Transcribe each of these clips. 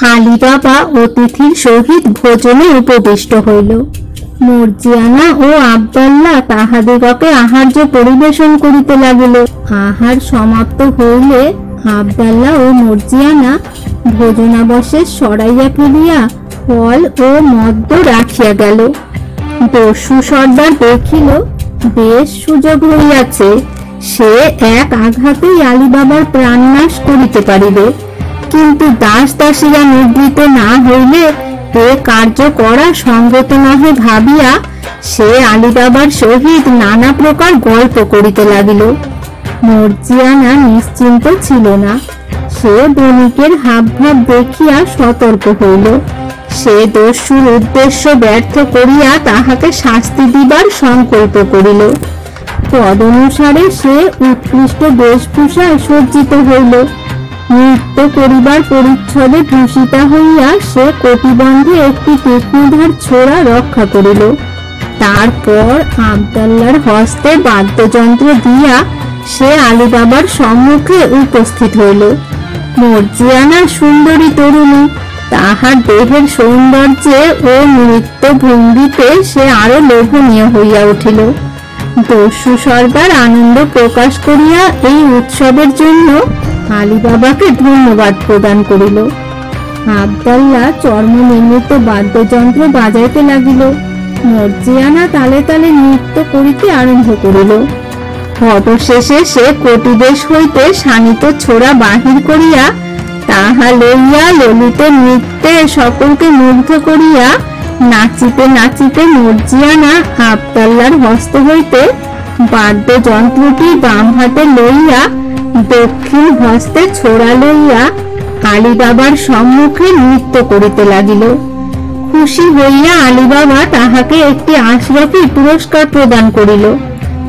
আলী বাবা অতিথির সহিত ভোজনে উপবিষ্ট হইল। মর্জিয়ানা ও আব্দাল্লাহ তাহাদিগকে আহার্য পরিবেশন করিতে লাগিল। আহার সমাপ্ত হইলে আব্দাল্লাহ ও মর্জিয়ানা ভোজনাবশেষ সরাইয়া ফেলিয়া ফল ও মদ্য রাখিয়া গেল। দস্যু সর্দার দেখিল বেশ সুযোগ হইয়াছে, সে এক আঘাতেই আলী বাবার প্রাণনাশ করিতে পারিবে, কিন্তু দাস দাসীরা নিবৃত না হইলে এ কার্য করা সঙ্গত নহে ভাবিয়া সে আলী বাবার সহিত নানা প্রকার গল্প করিতে লাগিল। মর্জিয়ানা নিশ্চিন্ত ছিল না। সে বণিকের হাবভাব দেখিয়া সতর্ক হইল। সে দস্যুর উদ্দেশ্য ব্যর্থ করিয়া তাহাকে শাস্তি দিবার সংকল্প করিল। তদনুসারে সে উৎকৃষ্ট বেশভূষায় সজ্জিত হইল। নৃত্য করিবার পরিচ্ছদে ভূষিতা হইয়া সে কটিবন্ধে একটি তীক্ষ্ণধার ছোরা রক্ষা করিল। তারপর আব্দাল্লার হস্তে বাদ্যযন্ত্র দিয়া সে আলী বাবার সম্মুখে উপস্থিত হইল। মর্জিয়ানা সুন্দরী তরুণী, তাহার দেহের সৌন্দর্যে ও নৃত্য ভঙ্গিতে সে আরো লোভনীয় হইয়া উঠিল। দস্যু সর্দার আনন্দ প্রকাশ করিয়া এই উৎসবের জন্য আলী বাবাকে ধন্যবাদ প্রদান করিল। আব্দাল্লাহ চর্ম নির্মিত বাদ্যযন্ত্র বাজাইতে লাগিল। মর্জিয়ানা তালে তালে নৃত্য করিতে আরম্ভ করিল। অবশেষে সে কটিদেশ হইতে শানিত ছোরা বাহির করিয়া তাহা লইয়া ললিত নৃত্যে সকলকে মুগ্ধ করিয়া নাচিতে নাচিতে মর্জিয়ানা আব্দাল্লার হস্ত হইতে বাদ্যযন্ত্রটি বাম হাতে লইয়া দক্ষিণ হস্তে ছোরা লইয়া আলী বাবার সম্মুখে নৃত্য করিতে লাগিল। খুশি হইয়া আলী বাবা তাহাকে একটি আশরাফি পুরস্কার প্রদান করিল।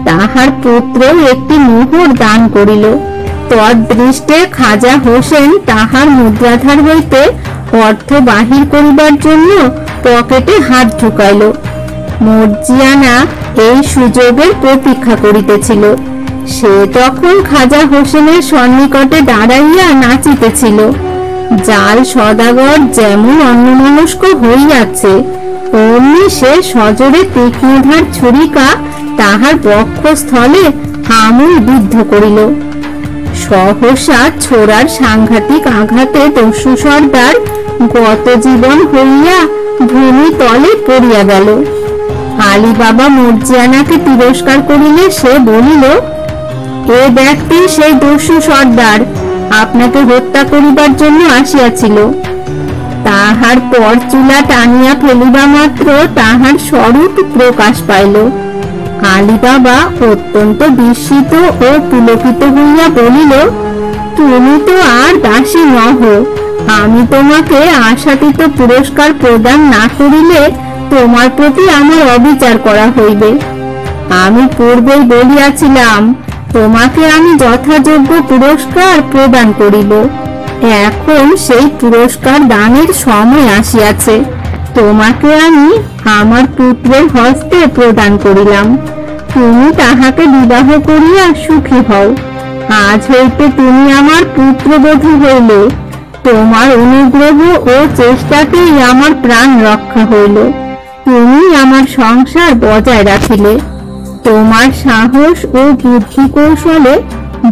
তাহার পুত্র একটি মোহর দান করিল। তদৃষ্টে খাজা হোসেন তাহার মুদ্রাধার হইতে অর্থ বাহির করিবার জন্য পকেটে হাত ঢুকাইল। মর্জিয়ানা এই সুযোগের প্রতীক্ষা করিতেছিল। সে তখন খাজা হোসেনের সন্নিকটে দাঁড়াইয়া নাচিতেছিল। জাল সদাগর যেমন অন্যমনস্ক হইয়াছে, অমনি সে সজোরে তীক্ষ্ণধার ছুরিকা তাহার বক্ষস্থলে আমূল বিদ্ধ করিল। সহসা ছোড়ার সাংঘাতিক আঘাতে দস্যু সর্দার গত জীবন হইয়া ভূমি তলে পড়িয়া গেল। আলী বাবা মর্জিয়ানাকে তিরস্কার করিলে সে বলিল, এ ব্যক্তি সেই দস্যু সর্দার আপনাকে হত্যা করিবার জন্য আসিয়াছিল। তাহার পর চুলা টানিয়া ফেলিবা মাত্র তাহার স্বরূপ প্রকাশ পাইল। আলী বাবা অত্যন্ত বিস্মিত ও পুলকিত হইয়া বলিল, তুমি তো আর দাসী নহ। আমি তোমাকে আশাতীত পুরস্কার প্রদান না করিলে তোমার প্রতি আমার অবিচার করা হইবে। আমি পূর্বেই বলিয়াছিলাম তোমাকে আমি যথাযোগ্য পুরস্কার প্রদান করিব। এখন সেই পুরস্কার দানের সময় আসিয়াছে। তোমাকে আমি আমার পুত্রের হস্তে প্রদান করিলাম। তুমি তাহাকে বিবাহ করিয়া সুখী হও। আজ হইতে তুমি আমার পুত্রবধূ হইলে। তোমার অনুগ্রহ ও চেষ্টাতেই আমার প্রাণ রক্ষা হইল। তুমি আমার সংসার বজায় রাখিলে। তোমার সাহস ও বুদ্ধি কৌশলে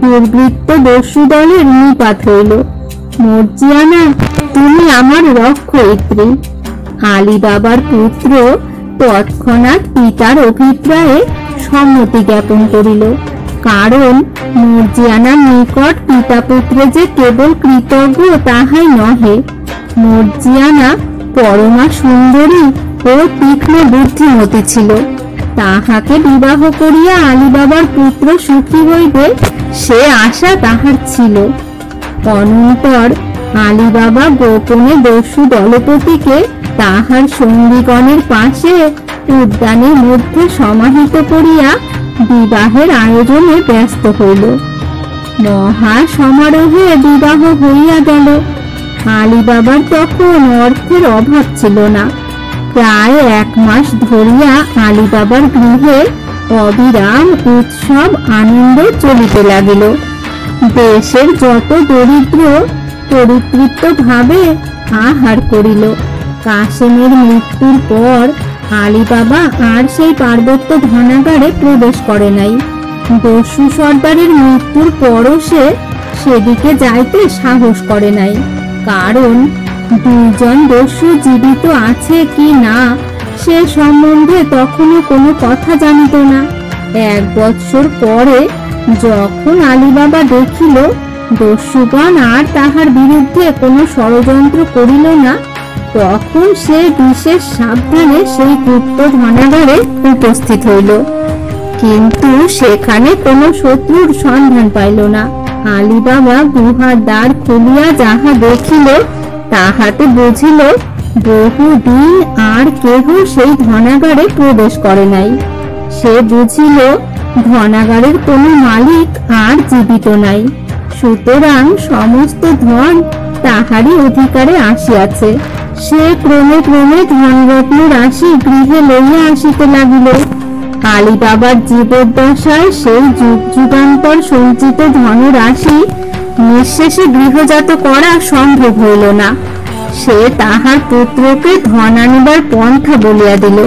দুর্বৃত্ত দস্যু দলের নিপাত হইল। মর্জিয়ানা, তুমি আমার রক্ষয়িত্রী। আলী বাবার পুত্র তৎক্ষণাৎ পিতার অভিপ্রায়ে সম্মতি জ্ঞাপন করিল। কারণ মর্জিয়ানার নিকট পিতা পুত্র যে কেবল কৃতজ্ঞ তাহাই নহে, মর্জিয়ানা পরমা সুন্দরী ও তীক্ষ্ণ বুদ্ধিমতী ছিল। তাহাকে বিবাহ করিয়া আলী বাবার পুত্র সুখী হইবে সে আশা তাহার ছিল। অনন্তর আলী বাবা গোপনে দস্যু দলপতিকে তাহার সঙ্গীগণের পাশে উদ্যানের মধ্যে সমাহিত করিয়া বিবাহের আয়োজনে ব্যস্ত হইল। মহা সমারোহে বিবাহ হইয়া গেল। আলী বাবার তখন অর্থের অভাব ছিল না। প্রায় 1 মাস ধরিয়া আলী বাবার গৃহে অবিরাম উৎসব আনন্দ চলিতে লাগিল। দেশের যত দরিদ্র পরিতৃপ্ত ভাবে আহার করিল। কাশেমের মৃত্যুর পর আলী বাবা আর সেই পার্বত্য ধনাগারে প্রবেশ করে নাই। দস্যু সর্দারের মৃত্যুর পরও সে সেদিকে যাইতে সাহস করে নাই, কারণ দুইজন দস্যু জীবিত আছে কি না সে সম্বন্ধে তখনও কোনো কথা জানিত না। 1 বৎসর পরে যখন আলী বাবা দেখিল দস্যুগণ আর তাহার বিরুদ্ধে কোনো ষড়যন্ত্র করিল না, তখন সে বিশেষ সাবধানে সেই গুপ্ত ধনাগারে উপস্থিত হইল। কিন্তু সেখানে কোনো শত্রুর সন্ধান পাইল না। আলী বাবা গুহার দ্বার খুলিয়া যাহা দেখিল তাহাতে বুঝিল বহুদিন আর কেহ সেই ধনাগারে প্রবেশ করে নাই। সে বুঝিল ধনাগারের কোনো মালিক আর জীবিত নাই, সুতরাং সমস্ত ধন তাহারই অধিকারে আসিয়াছে। সে ক্রমে ক্রমে ধনরত্ন রাশি গৃহে লইয়া আসিতে লাগিল। আলী বাবার জীবদ্দশায় সেই যুগ যুগান্তর সঞ্চিত ধনরাশি নিঃশেষে গৃহজাত করা সম্ভব হইল না। সে তাহার পুত্রকে ধন আনিবার পন্থা বলিয়া দিল।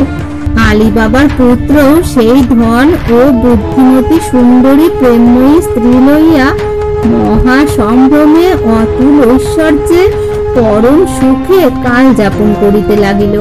আলী বাবার পুত্র সেই ধন ও বুদ্ধিমতী সুন্দরী প্রেমময়ী স্ত্রী লইয়া মহা সম্ভ্রমে অতুল ঐশ্বর্যে পরম সুখে কাল যাপন করিতে লাগিল।